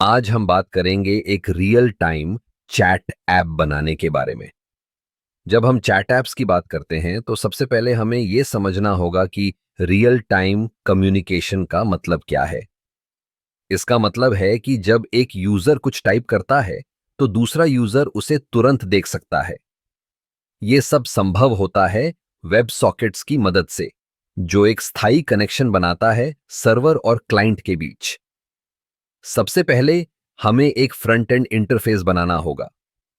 आज हम बात करेंगे एक रियल टाइम चैट ऐप बनाने के बारे में। जब हम चैट ऐप्स की बात करते हैं तो सबसे पहले हमें यह समझना होगा कि रियल टाइम कम्युनिकेशन का मतलब क्या है। इसका मतलब है कि जब एक यूजर कुछ टाइप करता है तो दूसरा यूजर उसे तुरंत देख सकता है। यह सब संभव होता है वेब सॉकेट्स की मदद से, जो एक स्थायी कनेक्शन बनाता है सर्वर और क्लाइंट के बीच। सबसे पहले हमें एक फ्रंट एंड इंटरफेस बनाना होगा।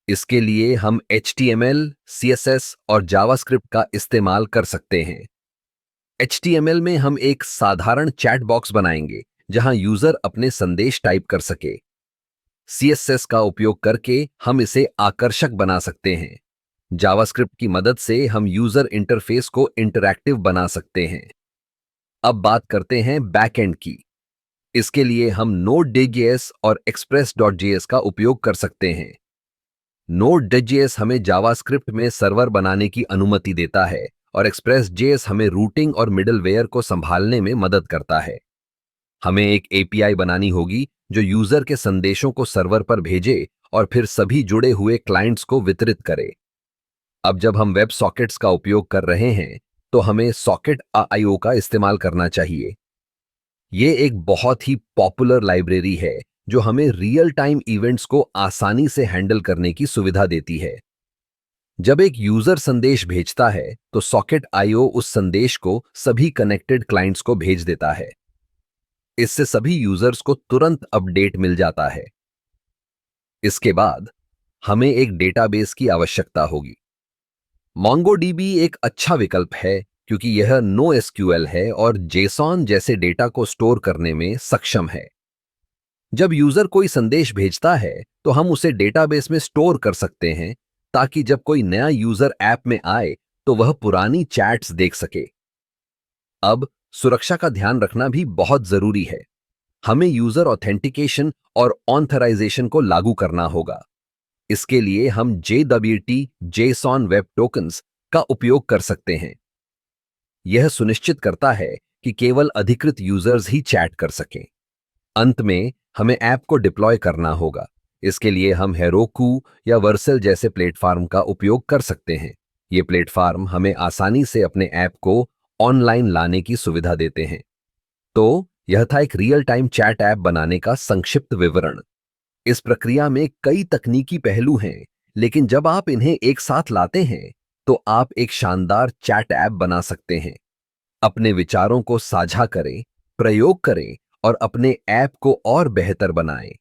इसके लिए हम HTML, CSS और जावास्क्रिप्ट का इस्तेमाल कर सकते हैं। HTML में हम एक साधारण चैट बॉक्स बनाएंगे जहां यूजर अपने संदेश टाइप कर सके। CSS का उपयोग करके हम इसे आकर्षक बना सकते हैं। जावास्क्रिप्ट की मदद से हम यूजर इंटरफेस को इंटरैक्टिव बना सकते हैं। अब बात करते हैं बैकएंड की। इसके लिए हम Node.js और Express.js का उपयोग कर सकते हैं। Node.js हमें जावास्क्रिप्ट में सर्वर बनाने की अनुमति देता है और Express.js हमें रूटिंग और मिडलवेयर को संभालने में मदद करता है। हमें एक API बनानी होगी जो यूजर के संदेशों को सर्वर पर भेजे और फिर सभी जुड़े हुए क्लाइंट्स को वितरित करे। अब जब हम वेब सॉकेट्स का उपयोग कर रहे हैं तो हमें सॉकेट IO का इस्तेमाल करना चाहिए। ये एक बहुत ही पॉपुलर लाइब्रेरी है जो हमें रियल टाइम इवेंट्स को आसानी से हैंडल करने की सुविधा देती है। जब एक यूजर संदेश भेजता है तो सॉकेट IO उस संदेश को सभी कनेक्टेड क्लाइंट्स को भेज देता है। इससे सभी यूजर्स को तुरंत अपडेट मिल जाता है। इसके बाद हमें एक डेटाबेस की आवश्यकता होगी। MongoDB एक अच्छा विकल्प है क्योंकि यह NoSQL है और JSON जैसे डेटा को स्टोर करने में सक्षम है। जब यूजर कोई संदेश भेजता है तो हम उसे डेटाबेस में स्टोर कर सकते हैं ताकि जब कोई नया यूजर ऐप में आए तो वह पुरानी चैट्स देख सके। अब सुरक्षा का ध्यान रखना भी बहुत जरूरी है। हमें यूजर ऑथेंटिकेशन और ऑथराइजेशन को लागू करना होगा। इसके लिए हम JWT JSON वेब टोकन्स का उपयोग कर सकते हैं। यह सुनिश्चित करता है कि केवल अधिकृत यूजर्स ही चैट कर सकें। अंत में हमें ऐप को डिप्लॉय करना होगा। इसके लिए हम हेरोकू या वर्सेल जैसे प्लेटफॉर्म का उपयोग कर सकते हैं। ये प्लेटफॉर्म हमें आसानी से अपने ऐप को ऑनलाइन लाने की सुविधा देते हैं। तो यह था एक रियल टाइम चैट ऐप बनाने का संक्षिप्त विवरण। इस प्रक्रिया में कई तकनीकी पहलू हैं, लेकिन जब आप इन्हें एक साथ लाते हैं तो आप एक शानदार चैट ऐप बना सकते हैं। अपने विचारों को साझा करें, प्रयोग करें और अपने ऐप को और बेहतर बनाएं।